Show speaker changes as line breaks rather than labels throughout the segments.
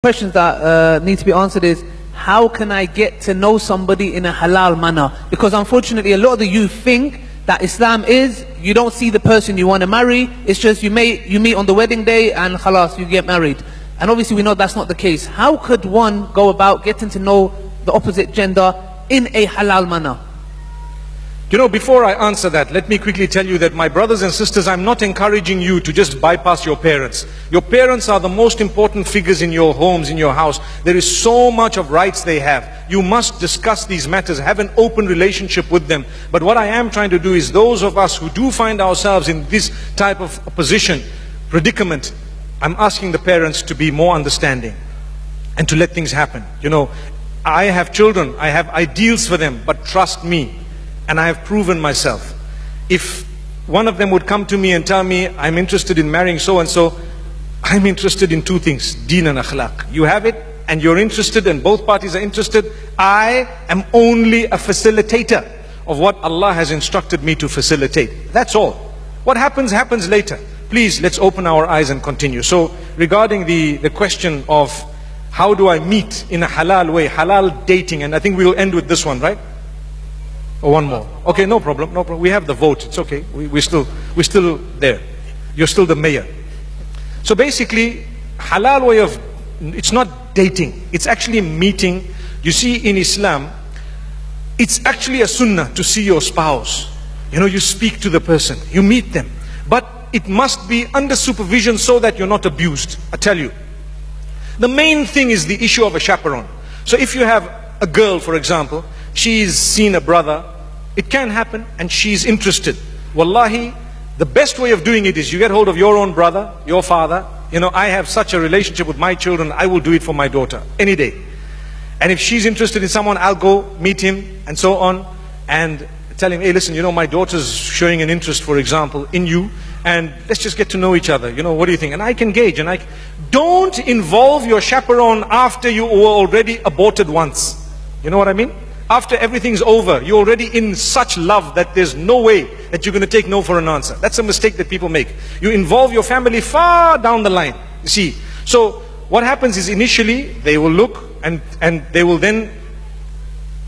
questions that need to be answered is, how can I get to know somebody in a halal manner? Because unfortunately a lot of the youth think that Islam is, you don't see the person you want to marry, it's just you meet on the wedding day and khalas, you get married. And obviously we know that's not the case. How could one go about getting to know the opposite gender in a halal manner?
You know, before I answer that, let me quickly tell you that my brothers and sisters, I'm not encouraging you to just bypass your parents. Your parents are the most important figures in your homes, in your house. There is so much of rights they have. You must discuss these matters, have an open relationship with them. But what I am trying to do is, those of us who do find ourselves in this type of position, predicament, I'm asking the parents to be more understanding and to let things happen. You know, I have children, I have ideals for them, but trust me, and I have proven myself. If one of them would come to me and tell me, I'm interested in marrying so and so, I'm interested in two things, deen and akhlaq. You have it and you're interested and both parties are interested. I am only a facilitator of what Allah has instructed me to facilitate. That's all. What happens, happens later. Please, let's open our eyes and continue. So regarding the question of how do I meet in a halal way, halal dating, and I think we'll end with this one, right? Or one more. Okay, no problem, no problem. We have the vote, it's okay. We're still there. You're still the mayor. So basically, halal way of, it's not dating, it's actually meeting. You see, in Islam, it's actually a sunnah to see your spouse. You know, you speak to the person, you meet them. But it must be under supervision so that you're not abused. I tell you. The main thing is the issue of a chaperone. So if you have a girl, for example, she's seen a brother, it can happen, and she's interested. Wallahi, the best way of doing it is you get hold of your own brother, your father. You know, I have such a relationship with my children, I will do it for my daughter, any day. And if she's interested in someone, I'll go meet him, and so on, and tell him, hey listen, you know, my daughter's showing an interest, for example, in you, and let's just get to know each other. You know, what do you think? And I can gauge, and don't involve your chaperone after you were already aborted once. You know what I mean? After everything's over, you're already in such love that there's no way that you're going to take no for an answer. That's a mistake that people make. You involve your family far down the line, you see. So what happens is, initially they will look and they will then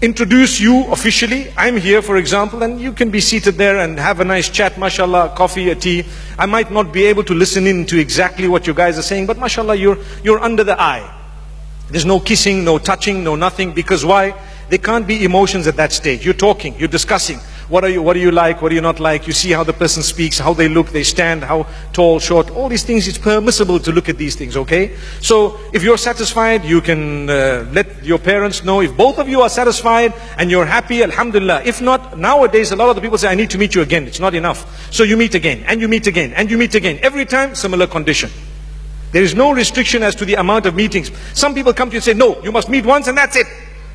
introduce you officially. I'm here, for example, and you can be seated there and have a nice chat, mashallah, coffee, a tea. I might not be able to listen in to exactly what you guys are saying, but mashallah, you're under the eye. There's no kissing, no touching, no nothing. Because why? There can't be emotions at that stage. You're talking, you're discussing. What do you like, what do you not like? You see how the person speaks, how they look, they stand, how tall, short, all these things. It's permissible to look at these things, okay? So if you're satisfied, you can let your parents know. If both of you are satisfied and you're happy, alhamdulillah. If not, nowadays a lot of the people say, I need to meet you again. It's not enough. So you meet again, and you meet again, and you meet again. Every time, similar condition. There is no restriction as to the amount of meetings. Some people come to you and say, no, you must meet once and that's it.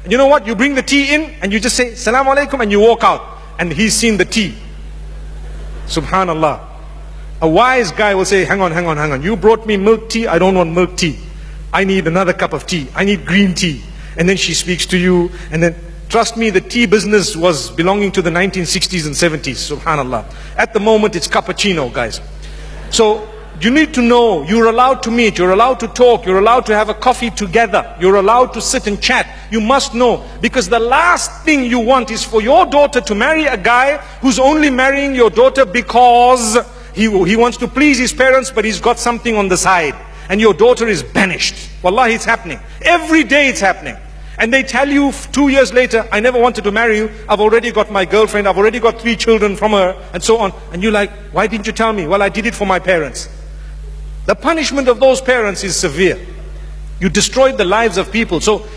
And you know what? You bring the tea in and you just say, Salaam alaikum, and you walk out. And he's seen the tea. Subhanallah. A wise guy will say, hang on. You brought me milk tea, I don't want milk tea. I need another cup of tea. I need green tea. And then she speaks to you. And then, trust me, the tea business was belonging to the 1960s and 70s. Subhanallah. At the moment, it's cappuccino, guys. So, you need to know, you're allowed to meet, you're allowed to talk, you're allowed to have a coffee together, you're allowed to sit and chat. You must know, because the last thing you want is for your daughter to marry a guy who's only marrying your daughter because he wants to please his parents, but he's got something on the side, and your daughter is banished. Wallahi, it's happening. Every day it's happening. And they tell you 2 years later, I never wanted to marry you, I've already got my girlfriend, I've already got 3 children from her, and so on. And you're like, why didn't you tell me? Well, I did it for my parents. The punishment of those parents is severe. You destroyed the lives of people. So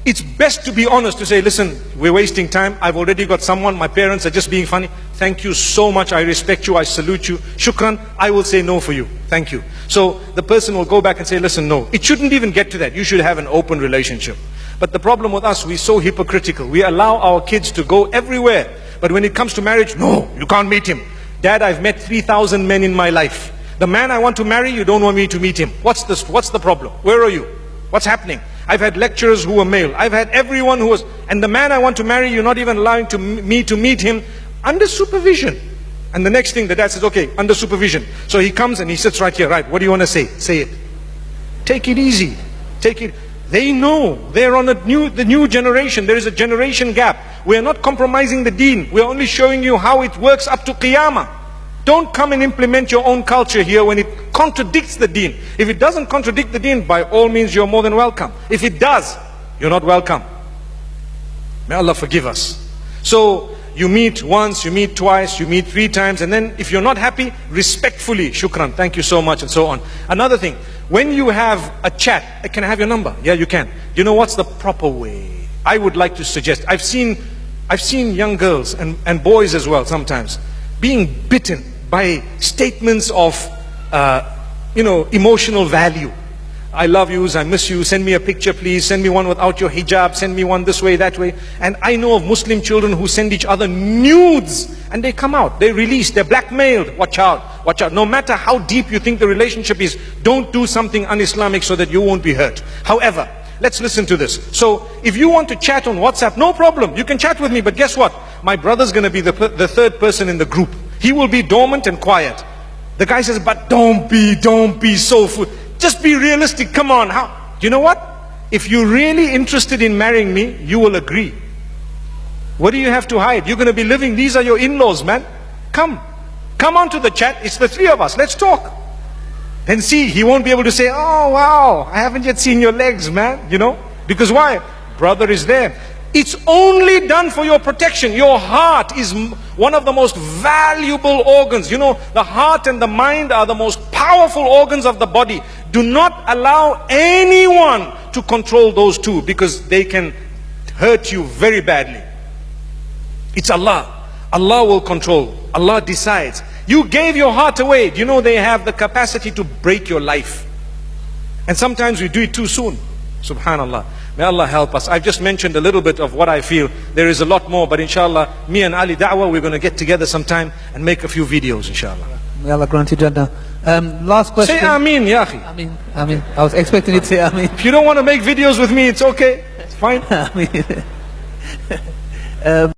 it's best to be honest, to say, listen, we're wasting time. I've already got someone. My parents are just being funny. Thank you so much. I respect you. I salute you. Shukran. I will say no for you. Thank you. So the person will go back and say, listen, no. It shouldn't even get to that. You should have an open relationship. But the problem with us, we're so hypocritical. We allow our kids to go everywhere. But when it comes to marriage, no, you can't meet him. Dad, I've met 3,000 men in my life. The man I want to marry, you don't want me to meet him. What's the problem? Where are you? What's happening? I've had lecturers who were male. I've had everyone who was, and the man I want to marry, you're not even allowing me to meet him under supervision. And the next thing, the dad says, okay, under supervision. So he comes and he sits right here, right, what do you want to say? Say it. Take it easy. take it. They know, they're on the new generation. There is a generation gap. We are not compromising the deen. We are only showing you how it works up to Qiyamah. Don't come and implement your own culture here when it contradicts the deen. If it doesn't contradict the deen, by all means you're more than welcome. If it does, you're not welcome. May Allah forgive us. So you meet once, you meet twice, you meet 3 times, and then if you're not happy, respectfully, shukran, thank you so much, and so on. Another thing, when you have a chat, can I have your number? Yeah, you can. You know what's the proper way? I would like to suggest, I've seen young girls and boys as well sometimes being bitten by statements of emotional value. I love you, I miss you, send me a picture please, send me one without your hijab, send me one this way, that way. And I know of Muslim children who send each other nudes, and they come out, they release, they're blackmailed. Watch out, watch out. No matter how deep you think the relationship is, don't do something un-Islamic so that you won't be hurt. However, let's listen to this. So, if you want to chat on WhatsApp, no problem, you can chat with me, but guess what? My brother's gonna be the 3rd person in the group. He will be dormant and quiet. The guy says, but don't be so fool. Just be realistic, come on. How? You know what? If you're really interested in marrying me, you will agree. What do you have to hide? You're going to be living, these are your in-laws, man. Come onto the chat, it's the 3 of us, let's talk. Then see, he won't be able to say, oh wow, I haven't yet seen your legs, man. Because why? Brother is there. It's only done for your protection. Your heart is one of the most valuable organs. The heart and the mind are the most powerful organs of the body. Do not allow anyone to control those two, because they can hurt you very badly. It's Allah. Allah will control. Allah decides. You gave your heart away. They have the capacity to break your life. And sometimes we do it too soon. Subhanallah. May Allah help us. I've just mentioned a little bit of what I feel. There is a lot more, but inshallah, me and Ali Da'wah, we're going to get together sometime and make a few videos, inshallah.
May Allah grant you Jannah. Last question.
Say Ameen, ya akhi.
Ameen. I was expecting you to say Ameen.
If you don't want to make videos with me, it's okay. It's fine.
Ameen.